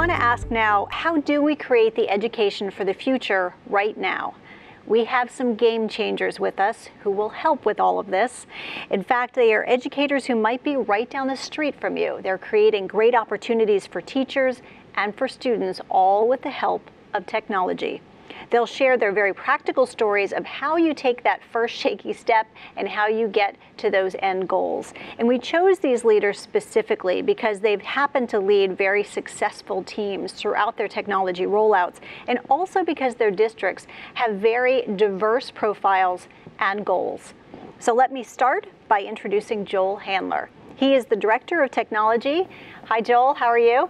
want to ask now, how do we create the education for the future right now? We have some game changers with us who will help with all of this. In fact, they are educators who might be right down the street from you. They're creating great opportunities for teachers and for students, all with the help of technology. They'll share their very practical stories of how you take that first shaky step and how you get to those end goals. And we chose these leaders specifically because they've happened to lead very successful teams throughout their technology rollouts, and also because their districts have very diverse profiles and goals. So let me start by introducing Joel Handler. He is the Director of Technology. Hi, Joel, how are you?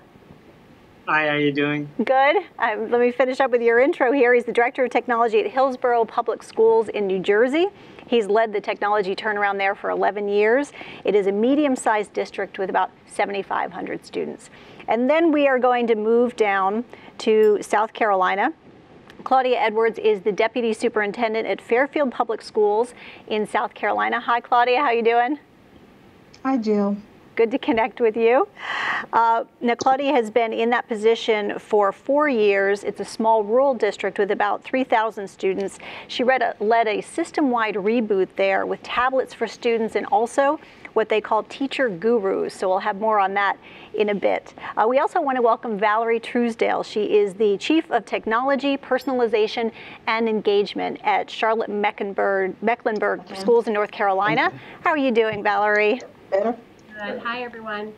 Hi, how are you doing? Good. Let me finish up with your intro here. He's the Director of Technology at Hillsborough Public Schools in New Jersey. He's led the technology turnaround there for 11 years. It is a medium-sized district with about 7,500 students. And then we are going to move down to South Carolina. Claudia Edwards is the Deputy Superintendent at Fairfield Public Schools in South Carolina. Hi, Claudia. How you doing? Hi, Jill. Good to connect with you. Now, Claudia has been in that position for 4 years. It's a small rural district with about 3,000 students. She led a system-wide reboot there with tablets for students and also what they call teacher gurus. So we'll have more on that in a bit. We also want to welcome Valerie Truesdale. She is the Chief of Technology, Personalization, and Engagement at Charlotte-Mecklenburg Schools in North Carolina. How are you doing, Valerie? Better. Good. Hi, everyone.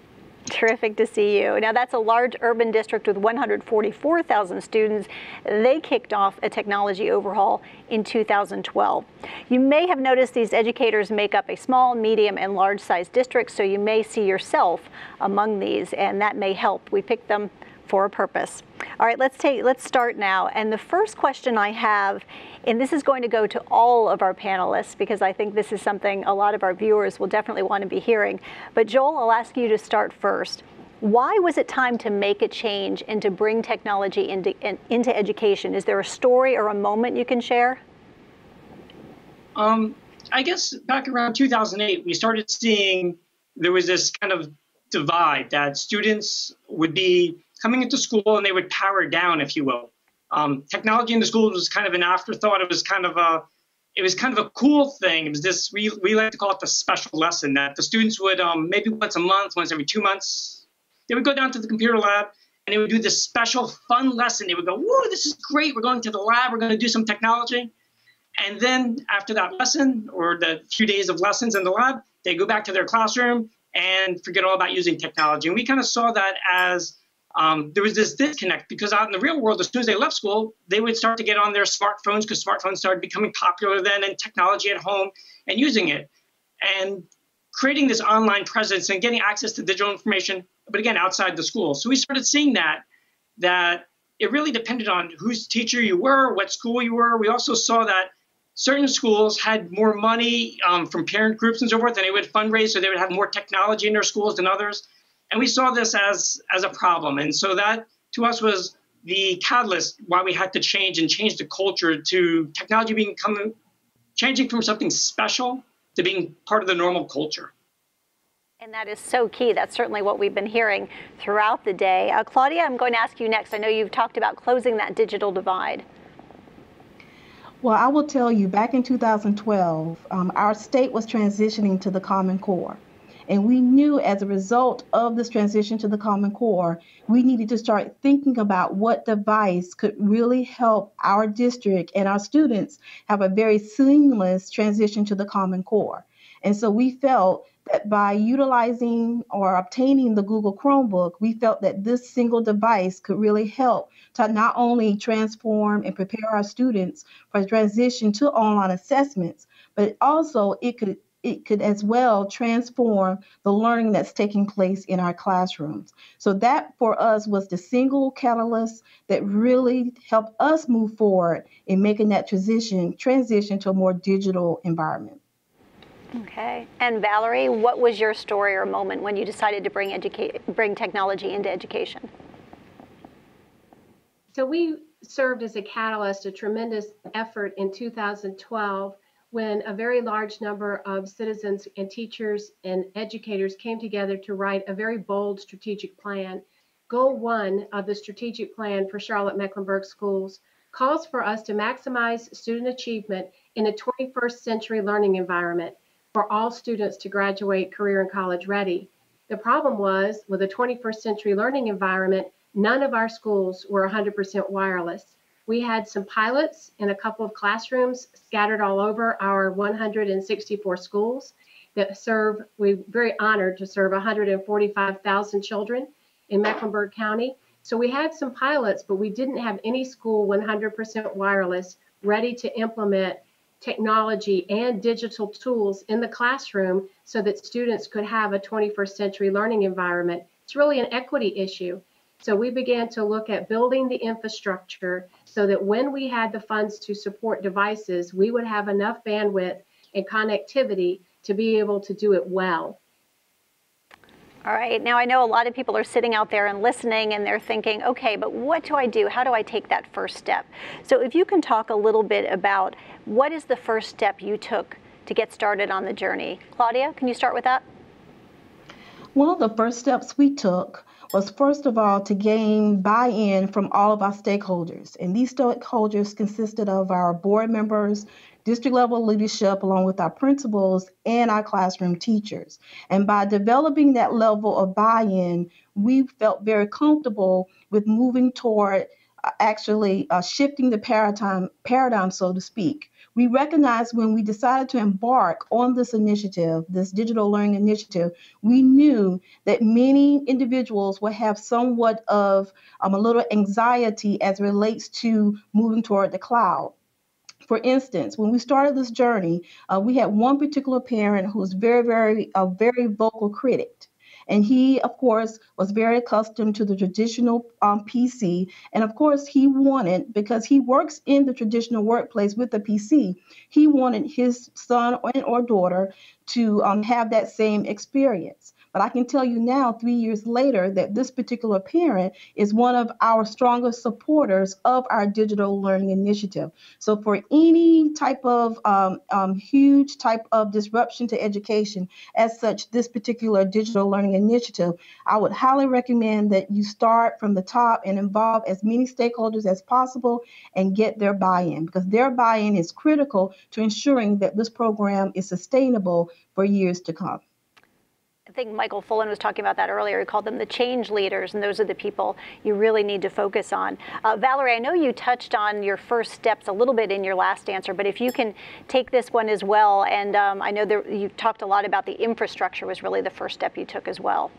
Terrific to see you. Now, that's a large urban district with 144,000 students. They kicked off a technology overhaul in 2012. You may have noticed these educators make up a small, medium, and large-sized district, so you may see yourself among these, and that may help. We picked them for a purpose. All right, let's start now. And the first question I have, and this is going to go to all of our panelists because I think this is something a lot of our viewers will definitely want to be hearing. But Joel, I'll ask you to start first. Why was it time to make a change and to bring technology into education? Is there a story or a moment you can share? I guess back around 2008, we started seeing there was this kind of divide that students would be coming into school and they would power down, if you will. Technology in the schools was kind of an afterthought. It was kind of a cool thing. It was this, we like to call it the special lesson, that the students would maybe once a month, once every 2 months, they would go down to the computer lab and they would do this special fun lesson. They would go, whoa, this is great. We're going to the lab. We're going to do some technology. And then after that lesson or the few days of lessons in the lab, they go back to their classroom and forget all about using technology. And we kind of saw that as there was this disconnect because out in the real world, as soon as they left school, they would start to get on their smartphones because smartphones started becoming popular then, and technology at home and using it and creating this online presence and getting access to digital information, but again, outside the school. So we started seeing that it really depended on whose teacher you were, what school you were. We also saw that certain schools had more money from parent groups and so forth, and they would fundraise, so they would have more technology in their schools than others. And we saw this as a problem. And so that, to us, was the catalyst why we had to change the culture to technology changing from something special to being part of the normal culture. And that is so key. That's certainly what we've been hearing throughout the day. Claudia, I'm going to ask you next. I know you've talked about closing that digital divide. Well, I will tell you, back in 2012, our state was transitioning to the Common Core. And we knew as a result of this transition to the Common Core, we needed to start thinking about what device could really help our district and our students have a very seamless transition to the Common Core. And so we felt that by utilizing or obtaining the Google Chromebook, we felt that this single device could really help to not only transform and prepare our students for transition to online assessments, but also it could as well transform the learning that's taking place in our classrooms. So that for us was the single catalyst that really helped us move forward in making that transition to a more digital environment. Okay. And Valerie, what was your story or moment when you decided to bring technology into education? So we served as a catalyst, a tremendous effort in 2012 when a very large number of citizens and teachers and educators came together to write a very bold strategic plan Goal 1 of the strategic plan for Charlotte-Mecklenburg schools calls for us to maximize student achievement in a 21st century learning environment for all students to graduate career and college ready. The problem was, with a 21st century learning environment, none of our schools were 100% wireless. We had some pilots in a couple of classrooms scattered all over our 164 schools that serve, we're very honored to serve 145,000 children in Mecklenburg County. So we had some pilots, but we didn't have any school 100% wireless ready to implement technology and digital tools in the classroom so that students could have a 21st century learning environment. It's really an equity issue. So we began to look at building the infrastructure so that when we had the funds to support devices, we would have enough bandwidth and connectivity to be able to do it well. All right, now I know a lot of people are sitting out there and listening and they're thinking, okay, but what do I do? How do I take that first step? So if you can talk a little bit about what is the first step you took to get started on the journey. Claudia, can you start with that? One of the first steps we took was, first of all, to gain buy-in from all of our stakeholders. And these stakeholders consisted of our board members, district level leadership, along with our principals and our classroom teachers. And by developing that level of buy-in, we felt very comfortable with moving toward actually shifting the paradigm, so to speak. We recognized when we decided to embark on this initiative, this digital learning initiative, we knew that many individuals would have somewhat of a little anxiety as it relates to moving toward the cloud. For instance, when we started this journey, we had one particular parent who was very vocal critic. And he, of course, was very accustomed to the traditional PC. And of course, he wanted, because he works in the traditional workplace with the PC, he wanted his son or daughter to have that same experience. But I can tell you now, 3 years later, that this particular parent is one of our strongest supporters of our digital learning initiative. So for any type of huge type of disruption to education, as such, this particular digital learning initiative, I would highly recommend that you start from the top and involve as many stakeholders as possible and get their buy-in, because their buy-in is critical to ensuring that this program is sustainable for years to come. I think Michael Fullen was talking about that earlier. He called them the change leaders, and those are the people you really need to focus on. Valerie, I know you touched on your first steps a little bit in your last answer, but if you can take this one as well, and I know that you talked a lot about the infrastructure was really the first step you took as well.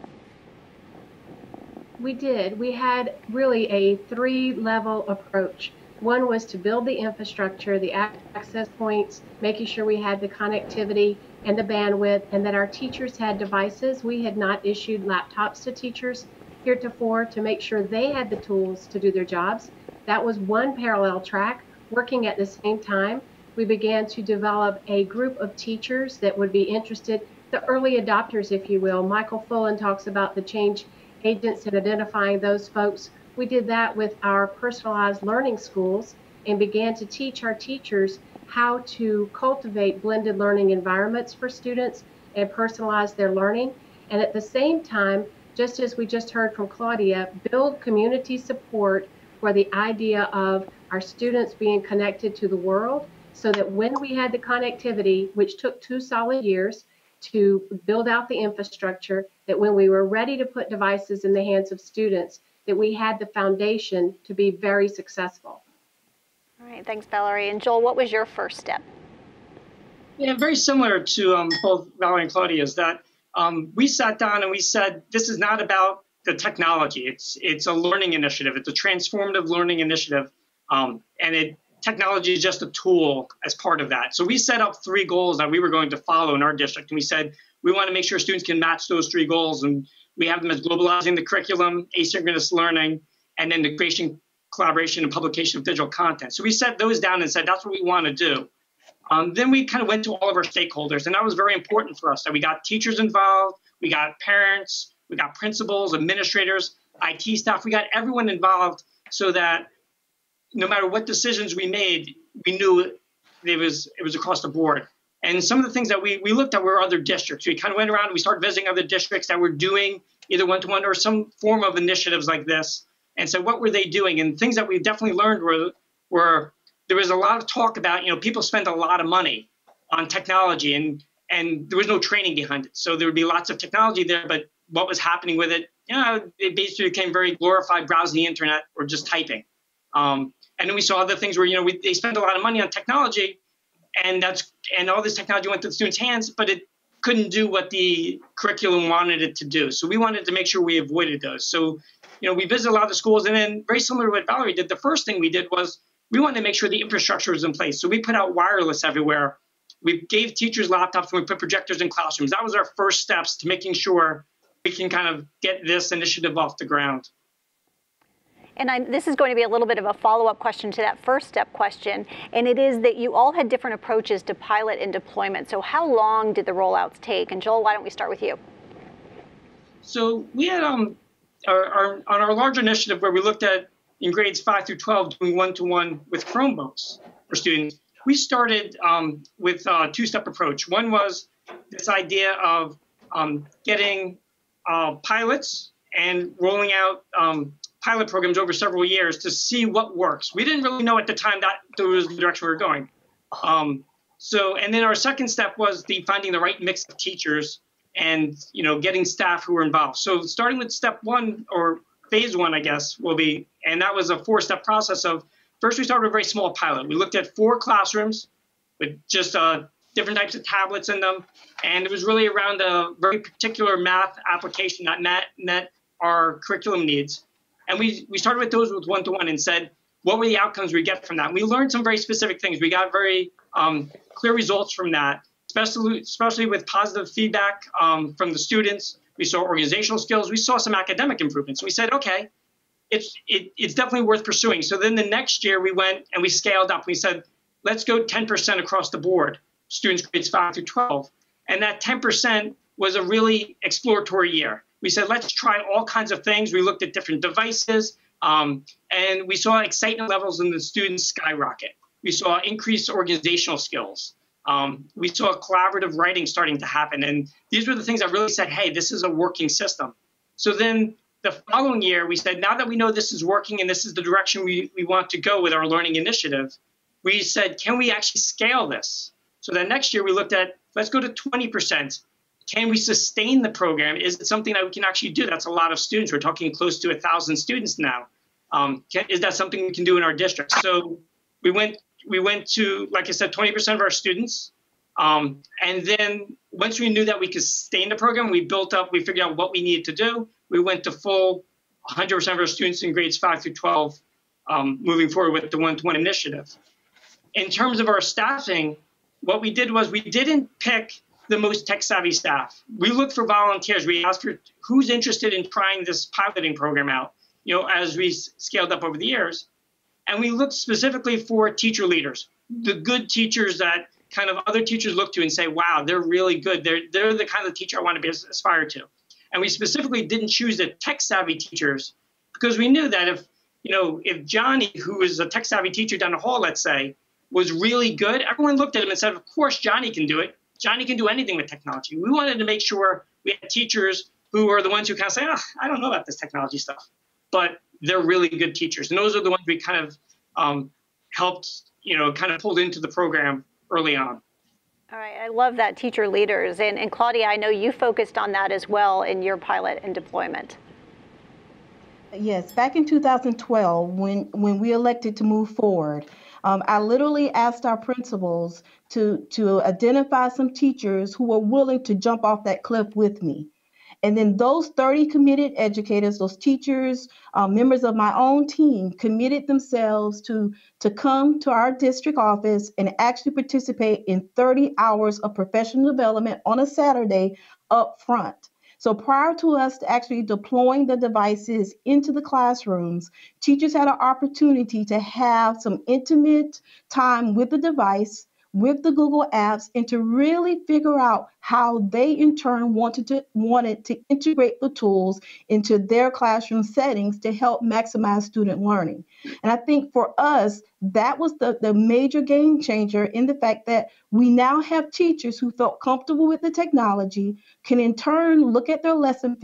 We did. We had really a 3-level approach. One was to build the infrastructure, the access points, making sure we had the connectivity and the bandwidth, and that our teachers had devices. We had not issued laptops to teachers heretofore to make sure they had the tools to do their jobs. That was one parallel track. Working at the same time, we began to develop a group of teachers that would be interested, the early adopters, if you will. Michael Fullen talks about the change agents and identifying those folks. We did that with our personalized learning schools and began to teach our teachers how to cultivate blended learning environments for students and personalize their learning. And at the same time, just as we just heard from Claudia, build community support for the idea of our students being connected to the world, so that when we had the connectivity, which took 2 solid years to build out the infrastructure, that when we were ready to put devices in the hands of students, that we had the foundation to be very successful. All right, thanks, Valerie. And Joel, what was your first step? Yeah, very similar to both Valerie and Claudia, is that we sat down and we said, this is not about the technology. It's a learning initiative. It's a transformative learning initiative. Technology is just a tool as part of that. So we set up 3 goals that we were going to follow in our district. And we said, we want to make sure students can match those 3 goals. And we have them as globalizing the curriculum, asynchronous learning, and then the creation, collaboration, and publication of digital content. So we set those down and said, that's what we want to do. Then we kind of went to all of our stakeholders, and that was very important for us, that we got teachers involved, we got parents, we got principals, administrators, IT staff, we got everyone involved, so that no matter what decisions we made, we knew it was across the board. And some of the things that we looked at were other districts. We kind of went around and we started visiting other districts that were doing either one-to-one or some form of initiatives like this, and said, what were they doing? And things that we definitely learned were there was a lot of talk about, people spend a lot of money on technology, and there was no training behind it. So there would be lots of technology there, but what was happening with it, it basically became very glorified browsing the internet or just typing. And then we saw other things where, they spent a lot of money on technology, and all this technology went to the students' hands, but it couldn't do what the curriculum wanted it to do. So we wanted to make sure we avoided those. So, we visited a lot of the schools, and then very similar to what Valerie did, the first thing we did was we wanted to make sure the infrastructure was in place. So we put out wireless everywhere. We gave teachers laptops, and we put projectors in classrooms. That was our first steps to making sure we can kind of get this initiative off the ground. And this is going to be a little bit of a follow-up question to that first step question, and it is that you all had different approaches to pilot and deployment. So how long did the rollouts take? And Joel, why don't we start with you? So we had on our larger initiative where we looked at in grades 5 through 12 doing one-to-one with Chromebooks for students. We started with a two-step approach. One was this idea of getting pilots and rolling out pilot programs over several years to see what works. We didn't really know at the time that was the direction we were going. And then our second step was finding the right mix of teachers and getting staff who were involved. So starting with step one, or phase one, I guess, and that was a 4-step process of, first we started with a very small pilot. We looked at 4 classrooms with just different types of tablets in them, and it was really around a very particular math application that met our curriculum needs. And we started with those with one-to-one and said, what were the outcomes we get from that? And we learned some very specific things. We got very clear results from that, especially with positive feedback from the students. We saw organizational skills. We saw some academic improvements. We said, okay, it's definitely worth pursuing. So then the next year we went and we scaled up. We said, let's go 10% across the board, students grades 5 through 12. And that 10% was a really exploratory year. We said, let's try all kinds of things. We looked at different devices, and we saw excitement levels in the students skyrocket. We saw increased organizational skills. We saw collaborative writing starting to happen. And these were the things that really said, hey, this is a working system. So then the following year, we said, now that we know this is working and this is the direction we want to go with our learning initiative, we said, can we actually scale this? So then next year we looked at, let's go to 20%. Can we sustain the program? Is it something that we can actually do? That's a lot of students. We're talking close to 1,000 students now. Is that something we can do in our district? So we went to, like I said, 20% of our students. And then once we knew that we could sustain the program, we figured out what we needed to do. We went to full 100% of our students in grades 5 through 12, moving forward with the one-to-one initiative. In terms of our staffing, what we did was we didn't pick the most tech-savvy staff. We looked for volunteers. We asked for who's interested in trying this piloting program out, as we scaled up over the years. And we looked specifically for teacher leaders, the good teachers that kind of other teachers look to and say, wow, they're really good. They're the kind of teacher I want to aspire to. And we specifically didn't choose the tech-savvy teachers because we knew that if Johnny, who is a tech-savvy teacher down the hall, let's say, was really good, everyone looked at him and said, of course, Johnny can do it. Johnny can do anything with technology. We wanted to make sure we had teachers who are the ones who kind of say, I don't know about this technology stuff, but they're really good teachers. And those are the ones we kind of helped, kind of pulled into the program early on. All right, I love that, teacher leaders. And Claudia, I know you focused on that as well in your pilot and deployment. Yes, back in 2012, when we elected to move forward, I literally asked our principals to identify some teachers who were willing to jump off that cliff with me. And then those 30 committed educators, those teachers, members of my own team, committed themselves to come to our district office and actually participate in 30 hours of professional development on a Saturday up front. So prior to us actually deploying the devices into the classrooms, teachers had an opportunity to have some intimate time with the device, with the Google Apps and to really figure out how they in turn wanted to integrate the tools into their classroom settings to help maximize student learning. And I think for us, that was the major game changer in the fact that we now have teachers who felt comfortable with the technology, can in turn look at their lesson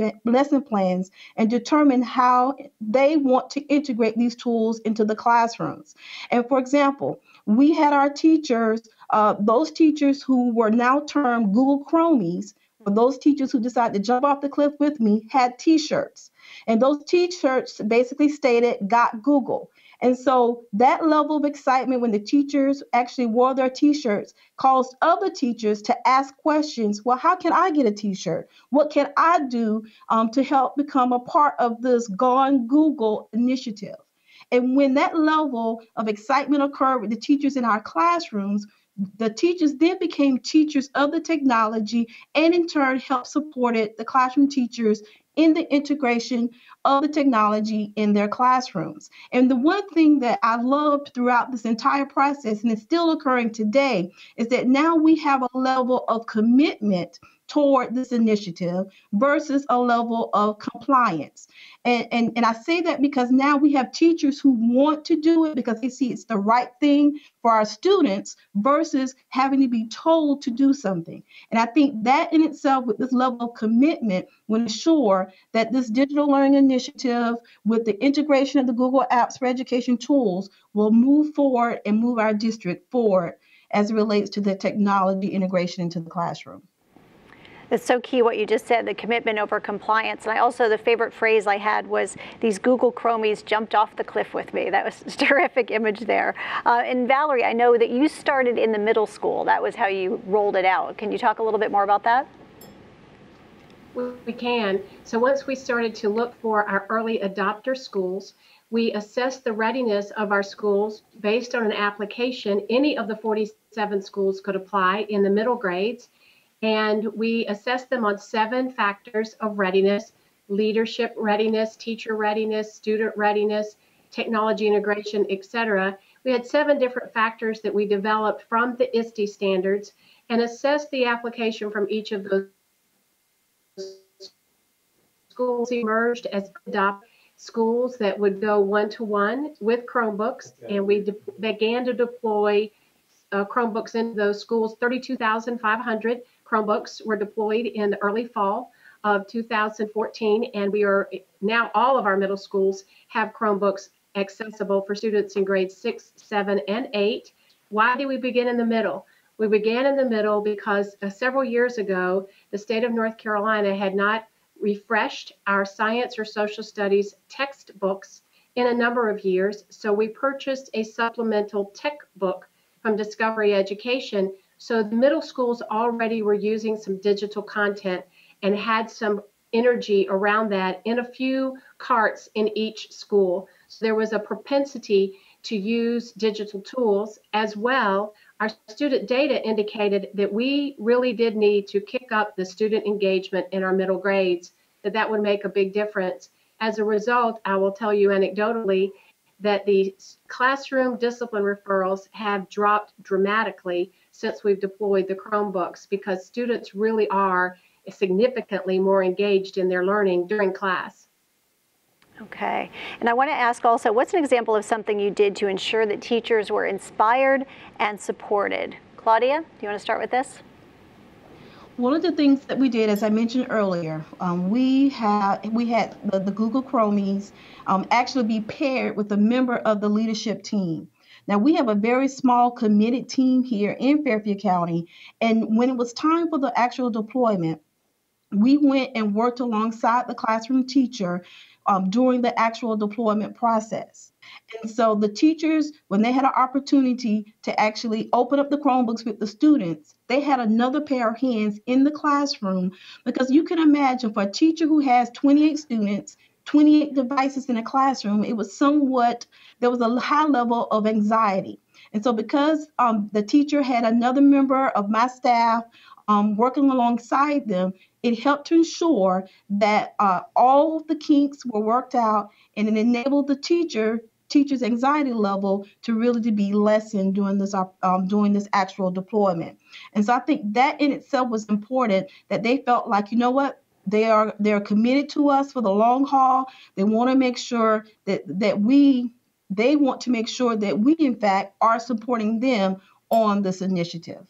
plans and determine how they want to integrate these tools into the classrooms. And for example, we had our teachers, those teachers who were now termed Google Chromies, for those teachers who decided to jump off the cliff with me, had t-shirts. And those t-shirts basically stated, "Got Google." And so that level of excitement when the teachers actually wore their t-shirts caused other teachers to ask questions. Well, how can I get a t-shirt? What can I do to help become a part of this Gone Google initiative? And when that level of excitement occurred with the teachers in our classrooms, the teachers then became teachers of the technology and in turn helped supported the classroom teachers in the integration of the technology in their classrooms. And the one thing that I loved throughout this entire process, and it's still occurring today, is that now we have a level of commitment toward this initiative versus a level of compliance. And I say that because now we have teachers who want to do it because they see it's the right thing for our students versus having to be told to do something. And I think that in itself, with this level of commitment, will ensure that this digital learning initiative with the integration of the Google Apps for Education tools will move forward and move our district forward as it relates to the technology integration into the classroom. It's so key what you just said, the commitment over compliance. And I also, the favorite phrase I had was, these Google Chromies jumped off the cliff with me. That was a terrific image there. And Valerie, I know that you started in the middle school. That was how you rolled it out. Can you talk a little bit more about that? We can. So once we started to look for our early adopter schools, we assessed the readiness of our schools based on an application. Any of the 47 schools could apply in the middle grades. And we assessed them on 7 factors of readiness: leadership readiness, teacher readiness, student readiness, technology integration, etc. We had 7 different factors that we developed from the ISTE standards and assessed the application from each of those schools. Emerged as adopt schools that would go one-to-one with Chromebooks, and we began to deploy Chromebooks into those schools. 32,500 Chromebooks were deployed in the early fall of 2014, and we are now, all of our middle schools have Chromebooks accessible for students in grades 6, 7, and 8. Why did we begin in the middle? We began in the middle because several years ago, the state of North Carolina had not refreshed our science or social studies textbooks in a number of years, so we purchased a supplemental tech book from Discovery Education. So the middle schools already were using some digital content and had some energy around that in a few carts in each school. So there was a propensity to use digital tools as well. Our student data indicated that we really did need to kick up the student engagement in our middle grades, that would make a big difference. As a result, I will tell you anecdotally that the classroom discipline referrals have dropped dramatically since we've deployed the Chromebooks, because students really are significantly more engaged in their learning during class. Okay, and I want to ask also, what's an example of something you did to ensure that teachers were inspired and supported? Claudia, do you want to start with this? One of the things that we did, as I mentioned earlier, we had the Google Chromies actually be paired with a member of the leadership team. Now, we have a very small committed team here in Fairfield County, and when it was time for the actual deployment, we went and worked alongside the classroom teacher during the actual deployment process. And so the teachers, when they had an opportunity to actually open up the Chromebooks with the students, they had another pair of hands in the classroom, because you can imagine for a teacher who has 28 students, 28 devices in a classroom, there was a high level of anxiety. And so because the teacher had another member of my staff working alongside them, it helped to ensure that all of the kinks were worked out, and it enabled the teacher teachers' anxiety level to really to be lessened during this actual deployment. And so I think that in itself was important, that they felt like, you know what, they're committed to us for the long haul. They want to make sure they want to make sure that we in fact are supporting them on this initiative.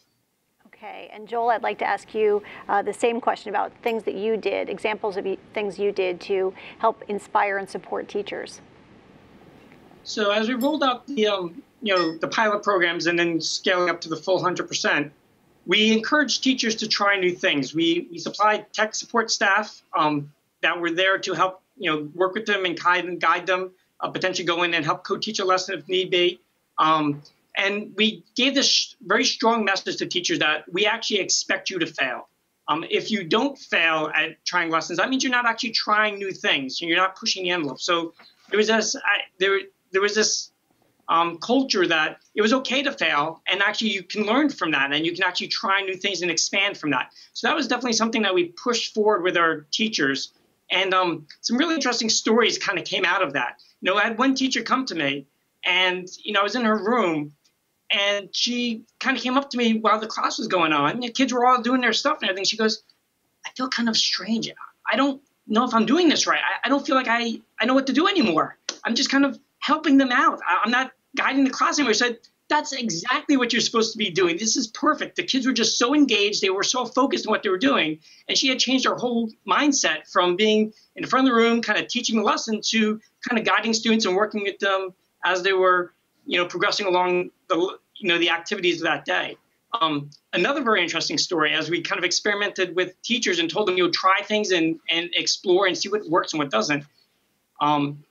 Okay, and Joel, I'd like to ask you the same question about things that you did, examples of things you did to help inspire and support teachers. So as we rolled out the pilot programs and then scaling up to the full 100%, we encouraged teachers to try new things. We supplied tech support staff that were there to help work with them and guide them, potentially go in and help co-teach a lesson if need be. And we gave this very strong message to teachers that we actually expect you to fail. If you don't fail at trying lessons, that means you're not actually trying new things. You're not pushing the envelope. So there was this culture that it was okay to fail, and actually you can learn from that, and you can actually try new things and expand from that. So that was definitely something that we pushed forward with our teachers. And some really interesting stories kind of came out of that. I had one teacher come to me, and I was in her room, and she kind of came up to me while the class was going on. The kids were all doing their stuff and everything. She goes, I feel kind of strange. I don't know if I'm doing this right. I don't feel like I know what to do anymore. I'm just kind of helping them out. I'm not guiding the class anymore. I said, that's exactly what you're supposed to be doing. This is perfect. The kids were just so engaged. They were so focused on what they were doing. And she had changed her whole mindset from being in the front of the room, kind of teaching the lesson, to kind of guiding students and working with them as they were progressing along the activities of that day. Another very interesting story, as we kind of experimented with teachers and told them, try things and explore and see what works and what doesn't.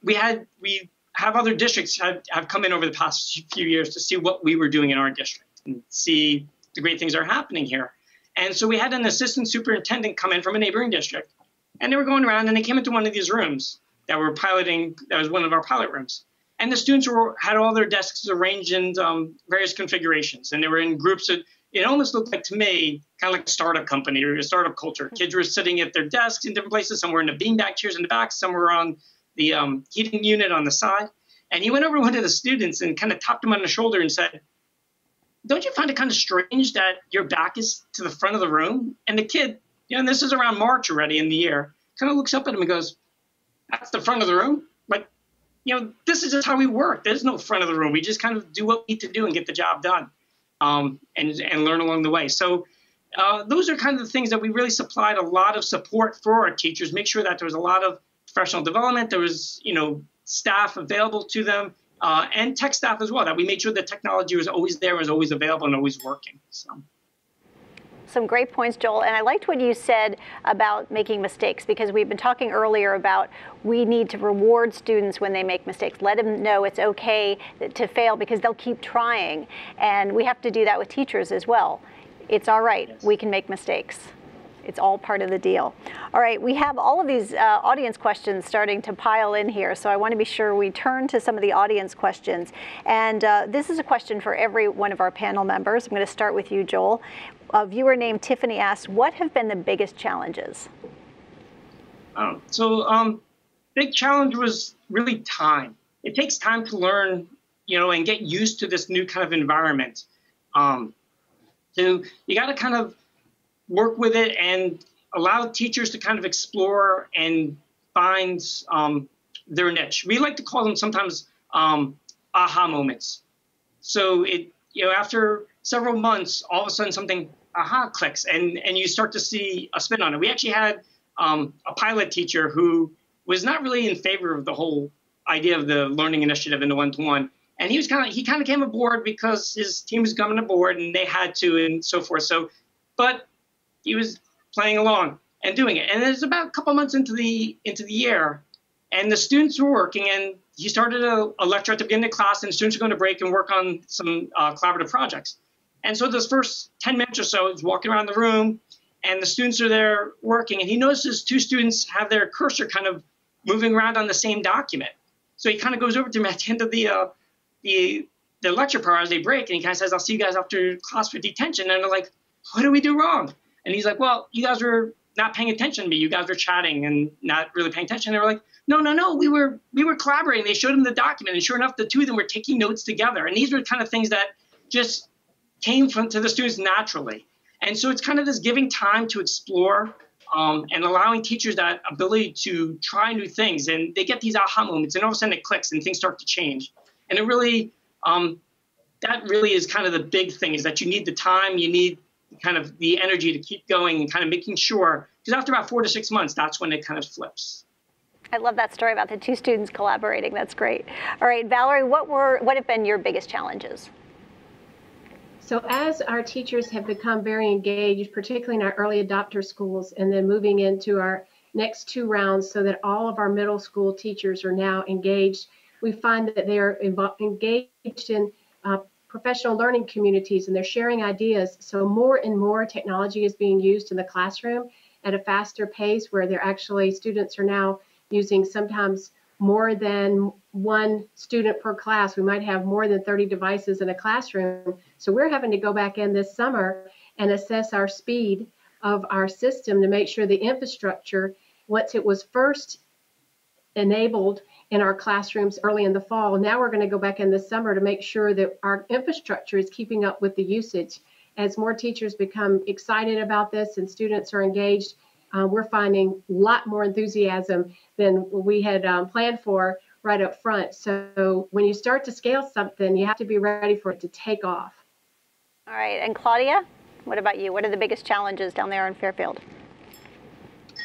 We have other districts have come in over the past few years to see what we were doing in our district and see the great things that are happening here. And so we had an assistant superintendent come in from a neighboring district, and they were going around and they came into one of these rooms that we're piloting. That was one of our pilot rooms. And the students had all their desks arranged in various configurations, and they were in groups. It almost looked like, to me, kind of like a startup company or a startup culture. Kids were sitting at their desks in different places. Some were in the beanbag chairs in the back. Some were on the heating unit on the side. And he went over to one of the students and kind of tapped him on the shoulder and said, don't you find it kind of strange that your back is to the front of the room? And the kid, and this is around March already in the year, kind of looks up at him and goes, that's the front of the room? Like, this is just how we work. There's no front of the room. We just kind of do what we need to do and get the job done, and learn along the way. So those are kind of the things that we really supplied a lot of support for our teachers, make sure that there was a lot of professional development. There was, staff available to them, and tech staff as well, that we made sure the technology was always there, was always available, and always working. So. Some great points, Joel. And I liked what you said about making mistakes, because we've been talking earlier about we need to reward students when they make mistakes. Let them know it's okay to fail, because they'll keep trying. And we have to do that with teachers as well. It's all right. Yes. We can make mistakes. It's all part of the deal. All right, we have all of these audience questions starting to pile in here, so I want to be sure we turn to some of the audience questions. And this is a question for every one of our panel members. I'm going to start with you, Joel. A viewer named Tiffany asks, what have been the biggest challenges? Big challenge was really time. It takes time to learn, and get used to this new kind of environment. So you got to kind of work with it and allow teachers to kind of explore and find their niche. We like to call them sometimes aha moments. So after several months, all of a sudden something aha clicks, and you start to see a spin on it. We actually had a pilot teacher who was not really in favor of the whole idea of the learning initiative and the one-to-one. And he kind of came aboard because his team was coming aboard and they had to, and so forth. But he was playing along and doing it. And it was about a couple months into the year, and the students were working, and he started a lecture at the beginning of the class, and the students were going to break and work on some collaborative projects. And so those first 10 minutes or so, he's walking around the room, and the students are there working, and he notices two students have their cursor kind of moving around on the same document. So he kind of goes over to them at the end of the lecture part as they break, and he kind of says, I'll see you guys after class for detention. And they're like, what did we do wrong? And he's like, well, you guys were not paying attention to me. You guys were chatting and not really paying attention. They were like, no, we were collaborating. They showed them the document, and sure enough, the two of them were taking notes together. And these were kind of things that just came to the students naturally. And so it's kind of this giving time to explore and allowing teachers that ability to try new things. And they get these aha moments, and all of a sudden it clicks and things start to change. And it really, that really is kind of the big thing, is that you need the time, you need kind of the energy to keep going and kind of making sure, because after about 4 to 6 months, that's when it kind of flips. I love that story about the two students collaborating. That's great. All right, Valerie, what have been your biggest challenges? So as our teachers have become very engaged, particularly in our early adopter schools, and then moving into our next 2 rounds so that all of our middle school teachers are now engaged, we find that they are engaged in professional learning communities, and they're sharing ideas. So more and more technology is being used in the classroom at a faster pace, where they're actually, students are now using sometimes more than one student per class. We might have more than 30 devices in a classroom. So we're having to go back in this summer and assess our speed of our system to make sure the infrastructure, once it was first enabled in our classrooms early in the fall, now we're going to go back in this summer to make sure that our infrastructure is keeping up with the usage. As more teachers become excited about this and students are engaged, we're finding a lot more enthusiasm than we had planned for right up front. So when you start to scale something, you have to be ready for it to take off. All right, and Claudia, what about you? What are the biggest challenges down there in Fairfield?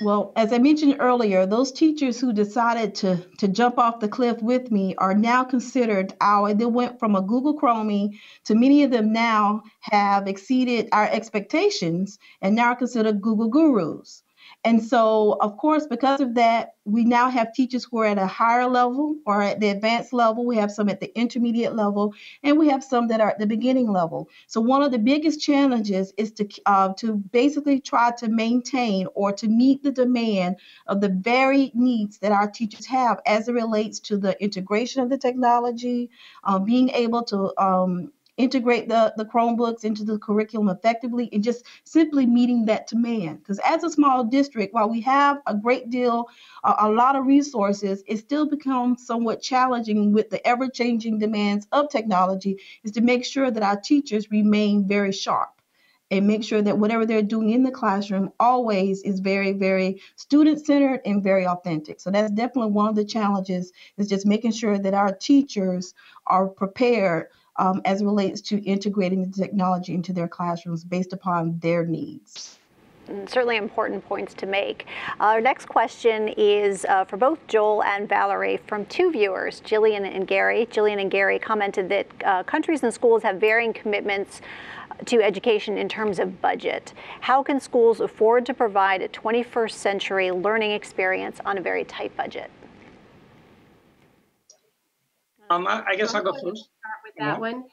Well, as I mentioned earlier, those teachers who decided to jump off the cliff with me are now considered they went from a Google Chromie to many of them now have exceeded our expectations and now are considered Google gurus. And so, of course, because of that, we now have teachers who are at a higher level or at the advanced level. We have some at the intermediate level, and we have some that are at the beginning level. So one of the biggest challenges is to basically try to maintain or to meet the demand of the varied needs that our teachers have as it relates to the integration of the technology, being able to integrate the Chromebooks into the curriculum effectively, and just simply meeting that demand. Because as a small district, while we have a great deal, a lot of resources, it still becomes somewhat challenging with the ever-changing demands of technology, is to make sure that our teachers remain very sharp and make sure that whatever they're doing in the classroom always is very, very student-centered and very authentic. So that's definitely one of the challenges, is just making sure that our teachers are prepared as it relates to integrating the technology into their classrooms based upon their needs. And certainly important points to make. Our next question is for both Joel and Valerie from 2 viewers, Jillian and Gary. Jillian and Gary commented that countries and schools have varying commitments to education in terms of budget. How can schools afford to provide a 21st century learning experience on a very tight budget? I guess I'll go first. Start with that one.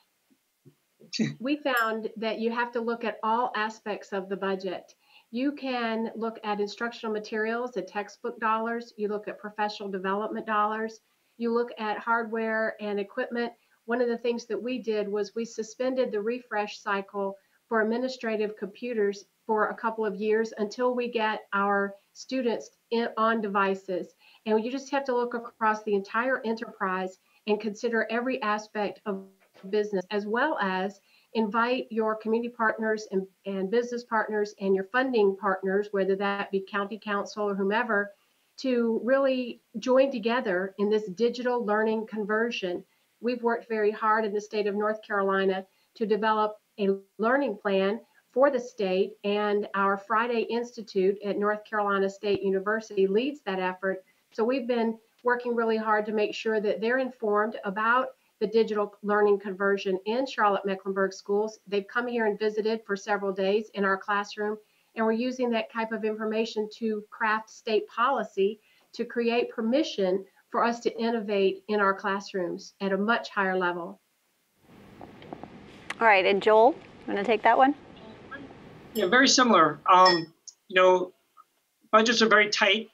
We found that you have to look at all aspects of the budget. You can look at instructional materials, the textbook dollars. You look at professional development dollars. You look at hardware and equipment. One of the things that we did was we suspended the refresh cycle for administrative computers for a couple of years until we get our students on devices. And you just have to look across the entire enterprise and consider every aspect of business, as well as invite your community partners and business partners and your funding partners, whether that be county council or whomever, to really join together in this digital learning conversion. We've worked very hard in the state of North Carolina to develop a learning plan for the state, and our Friday Institute at North Carolina State University leads that effort. So we've been working really hard to make sure that they're informed about the digital learning conversion in Charlotte-Mecklenburg schools. They've come here and visited for several days in our classroom, and we're using that type of information to craft state policy to create permission for us to innovate in our classrooms at a much higher level. All right, and Joel, you want to take that one? Yeah, very similar. Budgets are very tight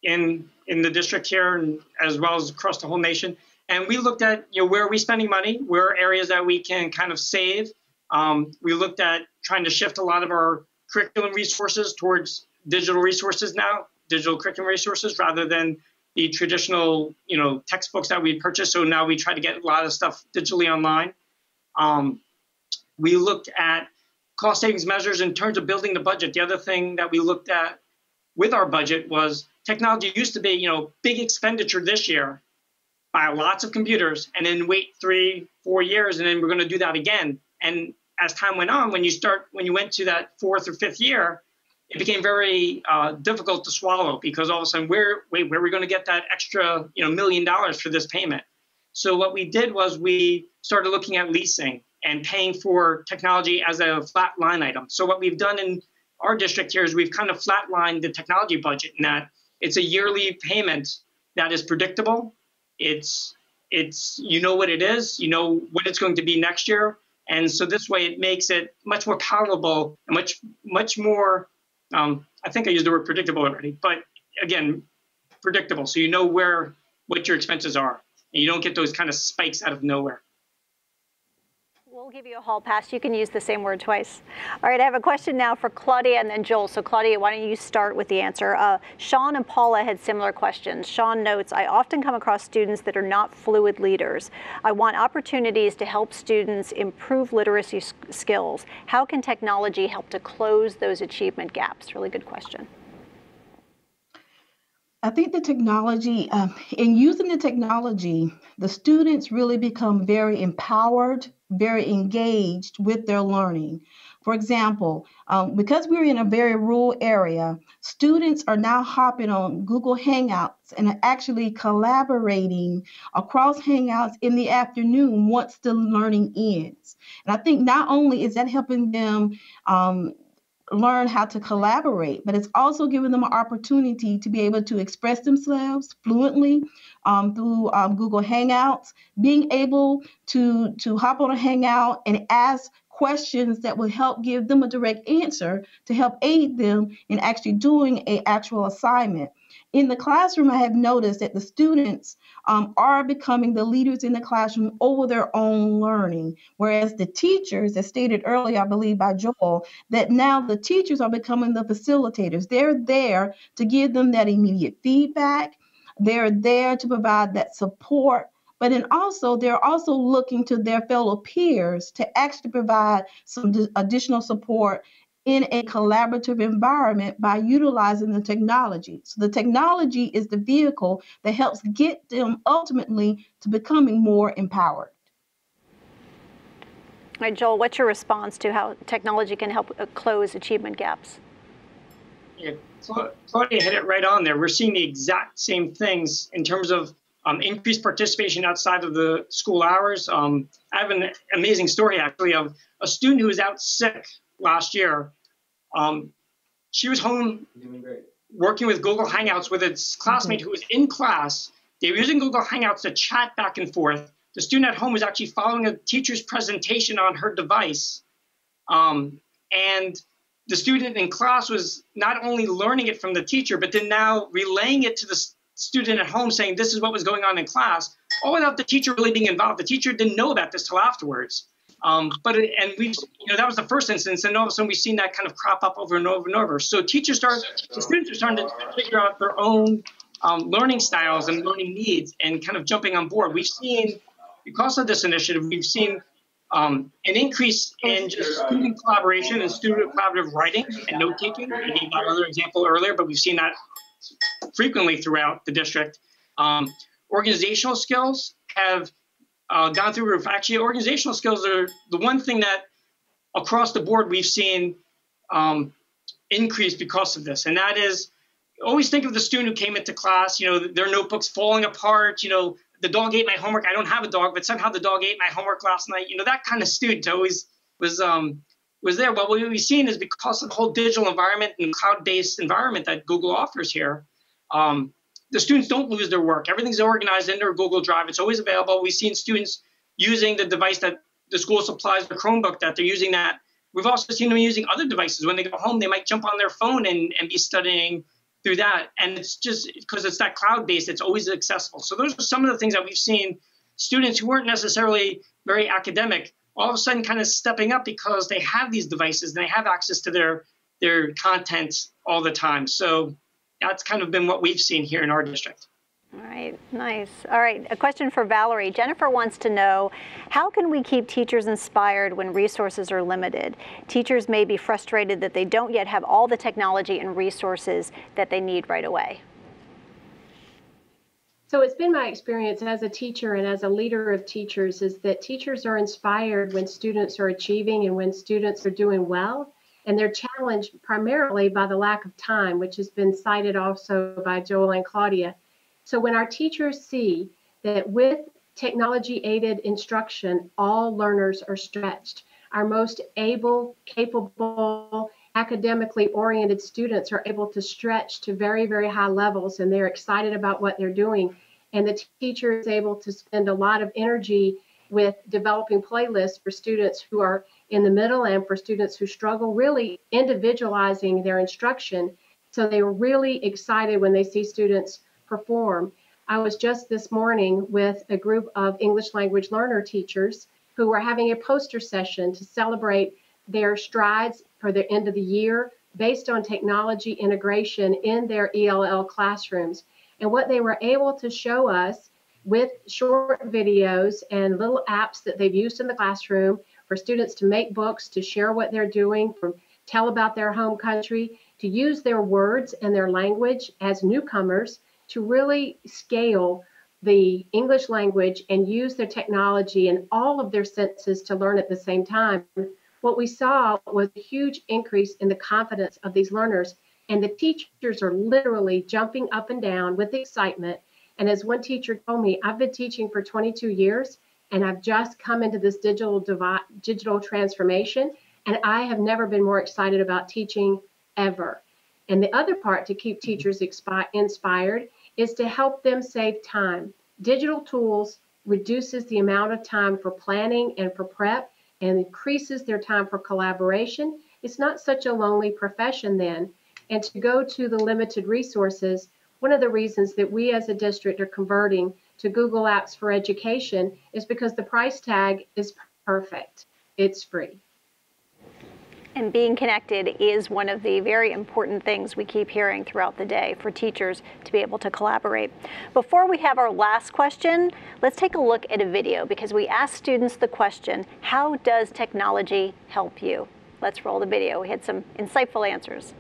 in the district here, and as well as across the whole nation. And we looked at, where are we spending money? Where are areas that we can kind of save? We looked at trying to shift a lot of our curriculum resources towards digital resources now, digital curriculum resources, rather than the traditional, textbooks that we purchase. So now we try to get a lot of stuff digitally online. We looked at cost savings measures in terms of building the budget. The other thing that we looked at with our budget was technology used to be, big expenditure this year, buy lots of computers, and then wait 3-4 years, and then we're going to do that again. And as time went on, when you went to that 4th or 5th year, it became very difficult to swallow, because all of a sudden, where are we going to get that extra, $1 million for this payment? So what we did was we started looking at leasing and paying for technology as a flat line item. So what we've done in our district here is we've kind of flatlined the technology budget in that it's a yearly payment that is predictable. It's what it is, what it's going to be next year. And so this way it makes it much more palatable and much more, I think I used the word predictable already, but again, predictable. So you know what your expenses are, and you don't get those kind of spikes out of nowhere. We'll give you a hall pass. You can use the same word twice. All right, I have a question now for Claudia and then Joel. So Claudia, why don't you start with the answer? Sean and Paula had similar questions. Sean notes, I often come across students that are not fluid leaders. I want opportunities to help students improve literacy skills. How can technology help to close those achievement gaps? Really good question. I think the technology, in using the technology, the students really become very empowered, very engaged with their learning. For example, because we're in a very rural area, students are now hopping on Google Hangouts and are actually collaborating across Hangouts in the afternoon once the learning ends. And I think not only is that helping them learn how to collaborate, but it's also giving them an opportunity to be able to express themselves fluently through Google Hangouts, being able to hop on a Hangout and ask questions that will help give them a direct answer to help aid them in actually doing an actual assignment. In the classroom, I have noticed that the students are becoming the leaders in the classroom over their own learning, whereas the teachers, as stated earlier, I believe by Joel, that now the teachers are becoming the facilitators. They're there to give them that immediate feedback. They're there to provide that support. But then also, they're also looking to their fellow peers to actually provide some additional support in a collaborative environment by utilizing the technology. So the technology is the vehicle that helps get them ultimately to becoming more empowered. All right, Joel, what's your response to how technology can help close achievement gaps? Yeah, Claudia hit it right on there. We're seeing the exact same things in terms of increased participation outside of the school hours. I have an amazing story, actually, of a student who was out sick last year. She was home working with Google Hangouts with its classmate who was in class. They were using Google Hangouts to chat back and forth. The student at home was actually following a teacher's presentation on her device. And the student in class was not only learning it from the teacher, but then now relaying it to the student at home, saying this is what was going on in class, all without the teacher really being involved. The teacher didn't know about this till afterwards. That was the first instance, and all of a sudden we've seen that kind of crop up over and over and over. So the students are starting to figure out their own learning styles and learning needs and kind of jumping on board. We've seen, because of this initiative, we've seen an increase in just student collaboration and student collaborative writing and note-taking. I gave that other example earlier, but we've seen that frequently throughout the district. Organizational skills have gone through the roof. Actually, organizational skills are the one thing that across the board we've seen increase because of this. And that is, always think of the student who came into class, their notebooks falling apart, the dog ate my homework. I don't have a dog, but somehow the dog ate my homework last night. That kind of student always was there. Well, what we've seen is because of the whole digital environment and cloud-based environment that Google offers here, the students don't lose their work. Everything's organized in their Google Drive. It's always available. We've seen students using the device that the school supplies, the Chromebook, that they're using that. We've also seen them using other devices. When they go home, they might jump on their phone and be studying through that. And it's just because it's that cloud-based, it's always accessible. So those are some of the things that we've seen students who weren't necessarily very academic all of a sudden kind of stepping up because they have these devices and they have access to their content all the time. So that's kind of been what we've seen here in our district. All right, nice. All right, a question for Valerie. Jennifer wants to know, how can we keep teachers inspired when resources are limited? Teachers may be frustrated that they don't yet have all the technology and resources that they need right away. So it's been my experience as a teacher and as a leader of teachers is that teachers are inspired when students are achieving and when students are doing well. And they're challenged primarily by the lack of time, which has been cited also by Joel and Claudia. So when our teachers see that with technology-aided instruction, all learners are stretched, our most able, capable, academically oriented students are able to stretch to very, very high levels, and they're excited about what they're doing. And the teacher is able to spend a lot of energy with developing playlists for students who are in the middle and for students who struggle, really individualizing their instruction. So they are really excited when they see students perform. I was just this morning with a group of English language learner teachers who were having a poster session to celebrate their strides for the end of the year based on technology integration in their ELL classrooms. And what they were able to show us with short videos and little apps that they've used in the classroom for students to make books, to share what they're doing, tell about their home country, to use their words and their language as newcomers to really scale the English language and use their technology and all of their senses to learn at the same time. What we saw was a huge increase in the confidence of these learners, and the teachers are literally jumping up and down with excitement. And as one teacher told me, I've been teaching for 22 years, and I've just come into this digital transformation, and I have never been more excited about teaching ever. And the other part to keep teachers inspired is to help them save time. Digital tools reduces the amount of time for planning and for prep and increases their time for collaboration. It's not such a lonely profession then. And to go to the limited resources, one of the reasons that we as a district are converting to Google Apps for Education is because the price tag is perfect. It's free. And being connected is one of the very important things we keep hearing throughout the day for teachers to be able to collaborate. Before we have our last question, let's take a look at a video because we asked students the question, how does technology help you? Let's roll the video. We had some insightful answers.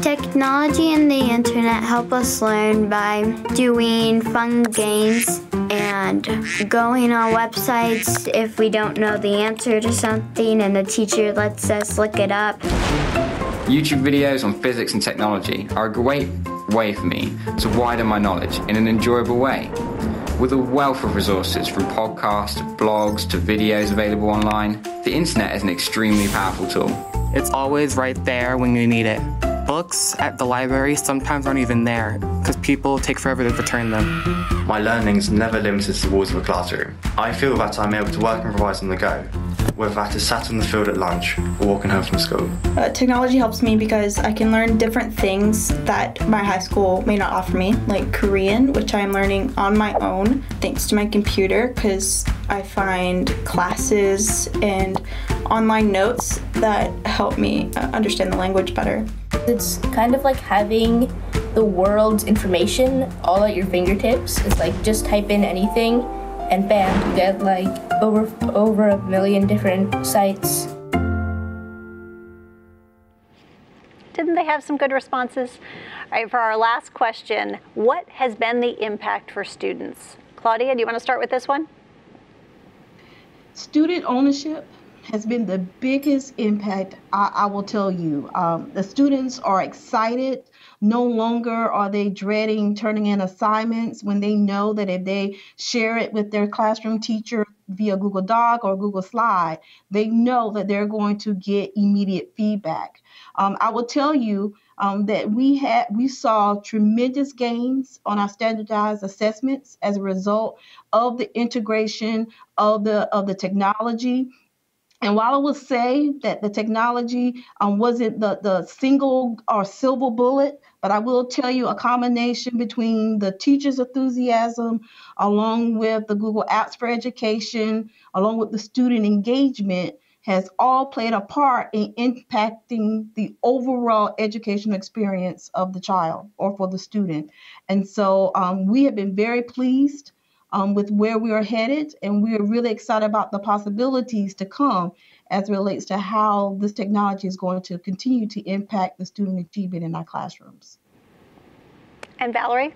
Technology and the internet help us learn by doing fun games and going on websites if we don't know the answer to something and the teacher lets us look it up. YouTube videos on physics and technology are a great way for me to widen my knowledge in an enjoyable way. With a wealth of resources from podcasts to blogs to videos available online, the internet is an extremely powerful tool. It's always right there when you need it. Books at the library sometimes aren't even there because people take forever to return them. My learning's never limited to the walls of a classroom. I feel that I'm able to work and improvise on the go, whether that is sat on the field at lunch or walking home from school. Technology helps me because I can learn different things that my high school may not offer me, like Korean, which I'm learning on my own thanks to my computer because I find classes and online notes that help me understand the language better. It's kind of like having the world's information all at your fingertips. It's like just type in anything and bam, you get like over a million different sites. Didn't they have some good responses? All right, for our last question, what has been the impact for students? Claudia, do you want to start with this one? Student ownership has been the biggest impact, I will tell you. The students are excited. No longer are they dreading turning in assignments when they know that if they share it with their classroom teacher via Google Doc or Google Slide, they know that they're going to get immediate feedback. I will tell you that we saw tremendous gains on our standardized assessments as a result of the integration of the technology. And while I will say that the technology wasn't the single or silver bullet, But I will tell you, a combination between the teachers' enthusiasm, along with the Google Apps for Education, along with the student engagement, has all played a part in impacting the overall educational experience of the child or for the student. And so we have been very pleased with where we are headed, and we are really excited about the possibilities to come as it relates to how this technology is going to continue to impact the student achievement in our classrooms. And Valerie?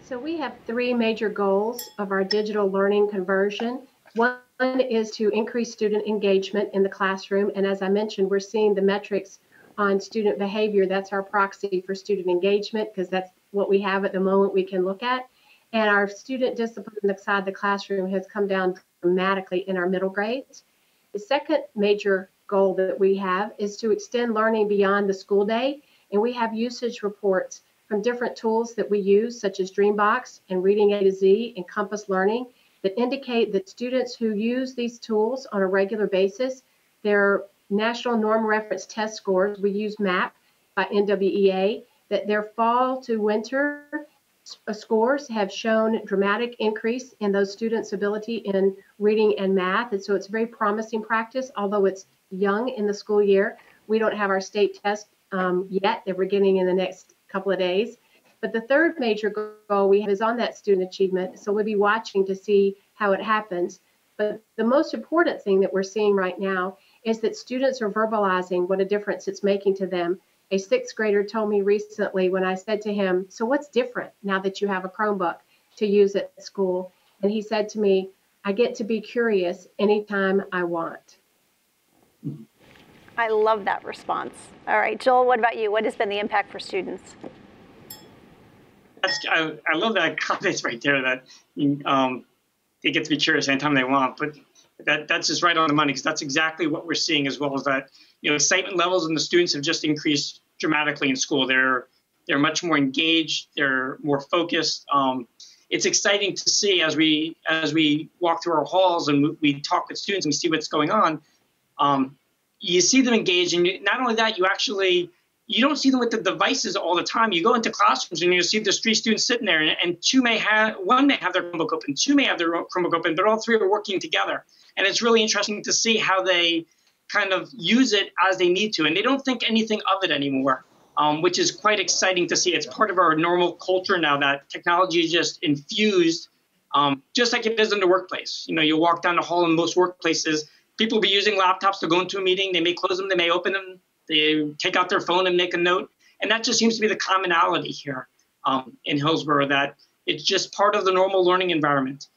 So we have three major goals of our digital learning conversion. One is to increase student engagement in the classroom. And as I mentioned, we're seeing the metrics on student behavior. That's our proxy for student engagement, because that's what we have at the moment we can look at. And our student discipline inside the classroom has come down dramatically in our middle grades. The second major goal that we have is to extend learning beyond the school day. And we have usage reports from different tools that we use, such as Dreambox and Reading A to Z and Compass Learning, that indicate that students who use these tools on a regular basis, their National Norm Reference Test scores, we use MAP by NWEA, that their fall to winter scores have shown dramatic increase in those students' ability in reading and math. And so it's a very promising practice, although it's young in the school year. We don't have our state test yet that we're getting in the next couple of days. But the third major goal we have is on that student achievement. So we'll be watching to see how it happens. But the most important thing that we're seeing right now is that students are verbalizing what a difference it's making to them. A sixth grader told me recently when I said to him, so what's different now that you have a Chromebook to use at school? And he said to me, I get to be curious anytime I want. I love that response. All right, Joel, what about you? What has been the impact for students? I love that comment right there, that they get to be curious anytime they want. But that's just right on the money, because that's exactly what we're seeing, as well as that, excitement levels in the students have just increased dramatically in school. They're much more engaged. They're more focused. It's exciting to see as we walk through our halls and we talk with students and we see what's going on. You see them engaged, and not only that, you don't see them with the devices all the time. You go into classrooms and you see there's three students sitting there, and one may have their Chromebook open, two may have their Chromebook open, but all three are working together. And it's really interesting to see how they kind of use it as they need to, and they don't think anything of it anymore, which is quite exciting to see. It's part of our normal culture now that technology is just infused, just like it is in the workplace. You walk down the hall in most workplaces, people will be using laptops to go into a meeting. They may close them, they may open them, they take out their phone and make a note. And that just seems to be the commonality here in Hillsborough, that it's just part of the normal learning environment.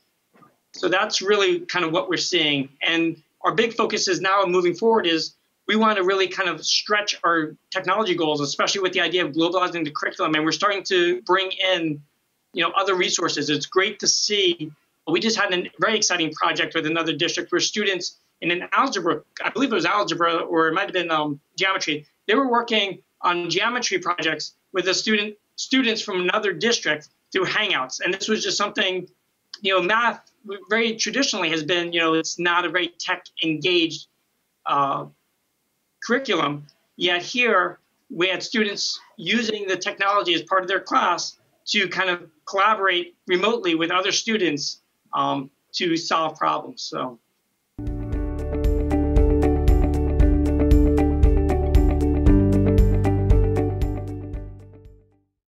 So that's really kind of what we're seeing. And our big focus is now moving forward is we want to really kind of stretch our technology goals, especially with the idea of globalizing the curriculum. And we're starting to bring in, other resources. It's great to see. We just had a very exciting project with another district where students in an algebra, I believe it was algebra, or it might have been geometry. They were working on geometry projects with the students from another district through Hangouts. And this was just something, math very traditionally has been, it's not a very tech-engaged curriculum. Yet here, we had students using the technology as part of their class to kind of collaborate remotely with other students to solve problems. So